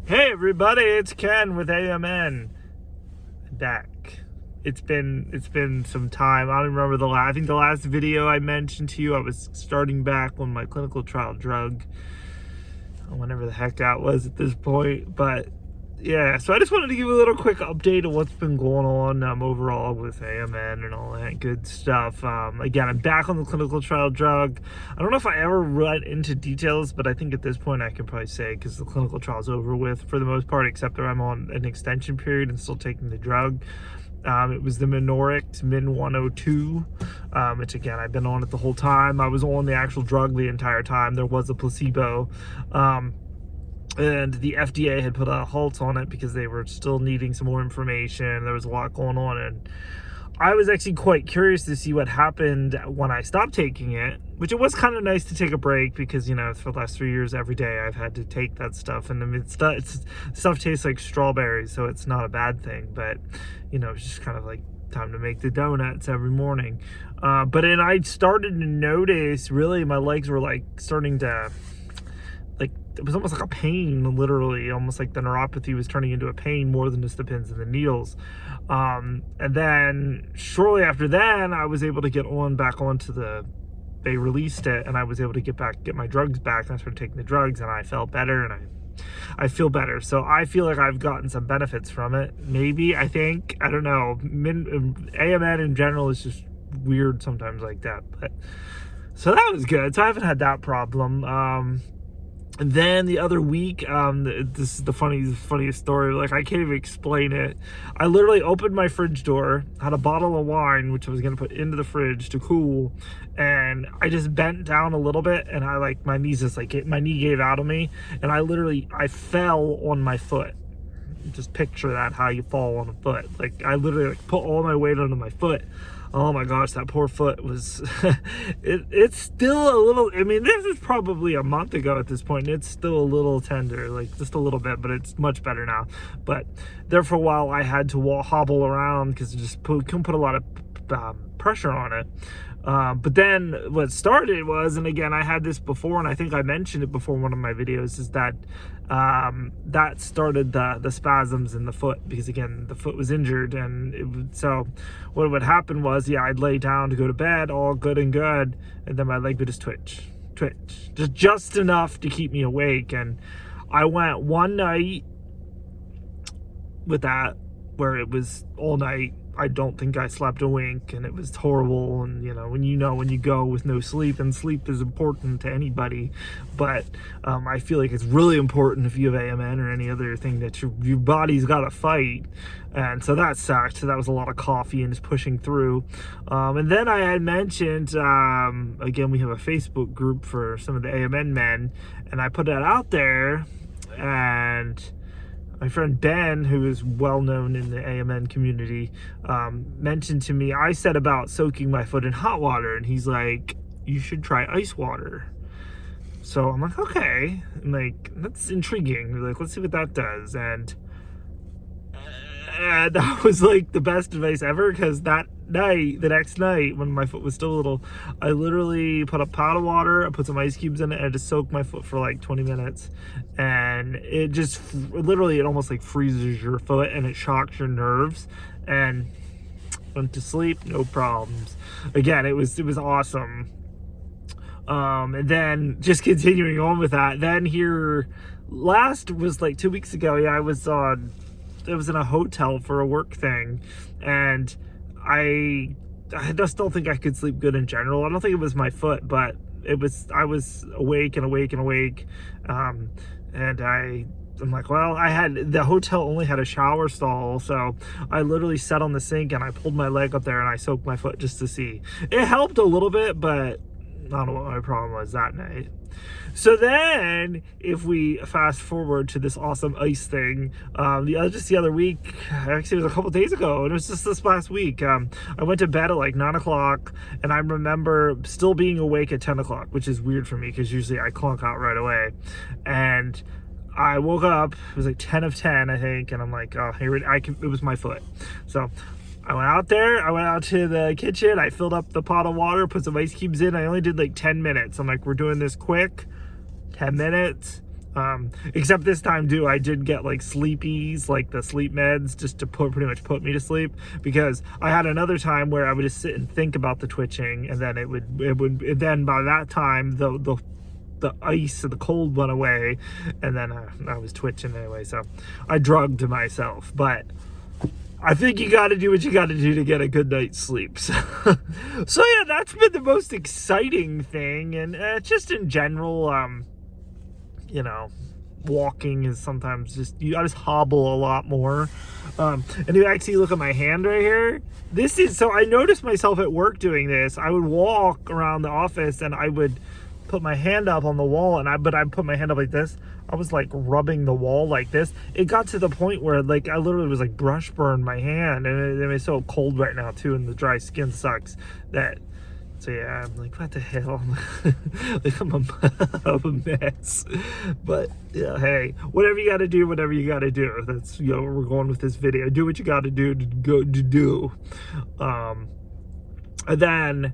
Hey everybody, it's Ken with AMN. Back. It's been some time. I don't remember I think the last video I mentioned to you, I was starting back on my clinical trial drug. Whenever the heck that was at this point. But yeah, so I just wanted to give a little quick update of what's been going on overall with AMN and all that good stuff. Again, I'm back on the clinical trial drug. I don't know if I ever went into details, but I think at this point I can probably say, because the clinical trial is over with for the most part, except that I'm on an extension period and still taking the drug. It was the Minorix Min 102, which again, I've been on it the whole time. I was on the actual drug the entire time. There was a placebo. And the FDA had put a halt on it because they were still needing some more information. There was a lot going on, and I was actually quite curious to see what happened when I stopped taking it, which it was kind of nice to take a break because, you know, for the last 3 years, every day I've had to take that stuff. And I mean, stuff tastes like strawberries, so it's not a bad thing. But, you know, it's just kind of like time to make the donuts every morning. But then I started to notice, really, my legs were like starting to, like, it was almost like a pain, literally, almost like the neuropathy was turning into a pain more than just the pins and the needles. And then shortly after then, I was able to get back onto they released it, and I was able to get my drugs back, and I started taking the drugs, and I felt better, and I feel better. So I feel like I've gotten some benefits from it. Maybe, I think, I don't know. AMN in general is just weird sometimes like that. But so that was good. So I haven't had that problem. And then the other week, this is the funniest story. Like, I can't even explain it. I literally opened my fridge door, had a bottle of wine, which I was going to put into the fridge to cool. And I just bent down a little bit, and my knee gave out on me. And I fell on my foot. Just picture that, how you fall on a foot. Like, I literally put all my weight onto my foot. Oh my gosh, that poor foot was, it's still a little, I mean, this is probably a month ago at this point, and it's still a little tender, like just a little bit, but it's much better now. But there for a while, I had to hobble around because it just couldn't put a lot of pressure on it. But then what started was, and again, I had this before, and I think I mentioned it before in one of my videos, is that that started the spasms in the foot, because again, the foot was injured. And so what would happen was, yeah, I'd lay down to go to bed, all good and good, and then my leg would just twitch, just enough to keep me awake. And I went one night with that where it was all night. I don't think I slept a wink, and it was horrible. And when you go with no sleep, and sleep is important to anybody, but I feel like it's really important if you have AMN or any other thing that your body's got to fight. And so that sucked. So that was a lot of coffee and just pushing through. And then I had mentioned, again, we have a Facebook group for some of the AMN men, and I put that out there, and my friend Ben, who is well known in the AMN community, mentioned to me, I said about soaking my foot in hot water, and he's like, you should try ice water. So I'm like, okay. I'm like, that's intriguing. Like, let's see what that does. And that was like the best advice ever, because the next night when my foot was still a little, I literally put a pot of water, I put some ice cubes in it, and I just soaked my foot for like 20 minutes. And it just literally, it almost like freezes your foot, and it shocks your nerves, and went to sleep, no problems. Again, it was awesome. And then just continuing on with that, then here last was like 2 weeks ago. Yeah, I was in a hotel for a work thing, and I just don't think I could sleep good in general. I don't think it was my foot, but I was awake. And I'm like, well, the hotel only had a shower stall, so I literally sat on the sink and I pulled my leg up there and I soaked my foot just to see. It helped a little bit, but I don't know what my problem was that night. So then, if we fast forward to this awesome ice thing, just the other week, actually it was a couple days ago, and it was just this last week, I went to bed at like 9 o'clock, and I remember still being awake at 10 o'clock, which is weird for me, because usually I clunk out right away. And I woke up, it was like 10 of 10, I think, and I'm like, oh, it was my foot. So I went out there, I went out to the kitchen, I filled up the pot of water, put some ice cubes in. I only did like 10 minutes. I'm like, we're doing this quick, 10 minutes. Except this time too, I did get like sleepies, like the sleep meds, just to pretty much put me to sleep, because I had another time where I would just sit and think about the twitching, and then then by that time the ice and the cold went away, and then I was twitching anyway, so I drugged myself. But I think you got to do what you got to do to get a good night's sleep. So yeah, that's been the most exciting thing. And just in general, walking is sometimes I just hobble a lot more. And you actually look at my hand right here. So I noticed myself at work doing this. I would walk around the office and I would put my hand up on the wall, but I put my hand up like this. I was like rubbing the wall like this. It got to the point where like I literally was like brush burned my hand, and it's so cold right now too, and the dry skin sucks. So yeah, I'm like, what the hell? Like I'm a mess. But yeah, hey, whatever you got to do, whatever you got to do. That's where we're going with this video. Do what you got to do to go to do. And then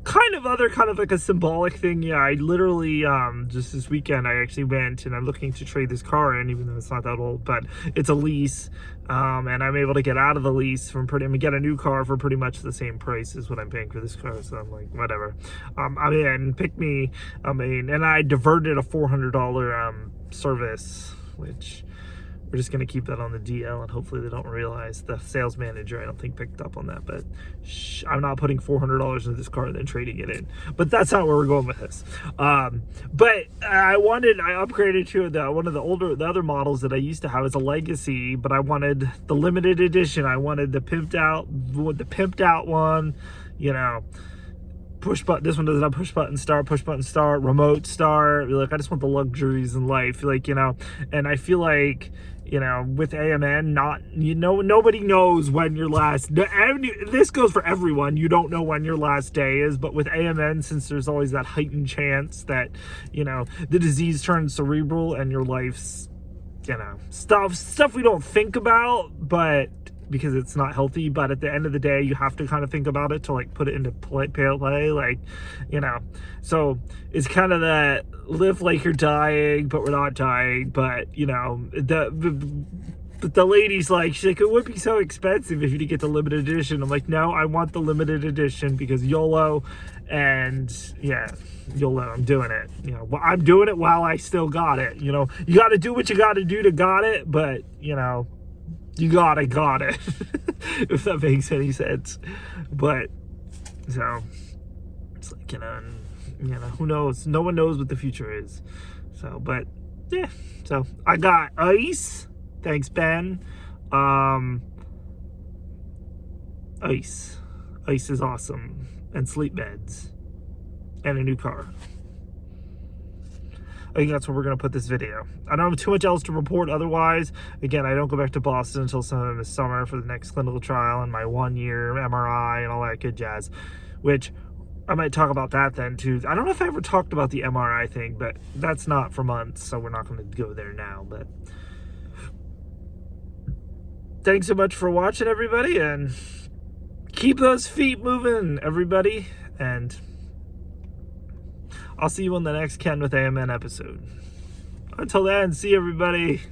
kind of like a symbolic thing. Yeah, I literally just this weekend I actually went, and I'm looking to trade this car in, even though it's not that old, but it's a lease, and I'm able to get out of the lease get a new car for pretty much the same price as what I'm paying for this car. So I'm like, whatever. And I diverted a $400 service, which we're just going to keep that on the DL, and hopefully they don't realize. The sales manager, I don't think, picked up on that, but I'm not putting $400 into this car and then trading it in. But that's not where we're going with this. But I upgraded to one of the other models that I used to have as a Legacy, but I wanted the limited edition. I wanted the pimped out one, push button. This one doesn't have push button start, remote start. Like, I just want the luxuries in life, and I feel like, with AMN, nobody knows when your last, this goes for everyone. You don't know when your last day is, but with AMN, since there's always that heightened chance that, the disease turns cerebral and your life's, stuff we don't think about, but because it's not healthy, but at the end of the day, you have to kind of think about it to like put it into play, so it's kind of that live like you're dying, but we're not dying. But the lady's like, she's like, it would be so expensive if you could get the limited edition. I'm like, no, I want the limited edition because YOLO, and yeah, YOLO, I'm doing it. I'm doing it while I still got it. You got to do what you got to do to got it, but you got it. If that makes any sense. But so it's like, who knows? No one knows what the future is. So, but yeah. So I got ice. Thanks, Ben. Ice is awesome, and sleep beds, and a new car. I think that's where we're going to put this video. I don't have too much else to report otherwise. Again, I don't go back to Boston until sometime this summer for the next clinical trial and my 1-year MRI and all that good jazz, which I might talk about that then too. I don't know if I ever talked about the MRI thing, but that's not for months, so we're not going to go there now. But thanks so much for watching, everybody, and keep those feet moving, everybody, and I'll see you on the next Ken with AMN episode. Until then, see everybody.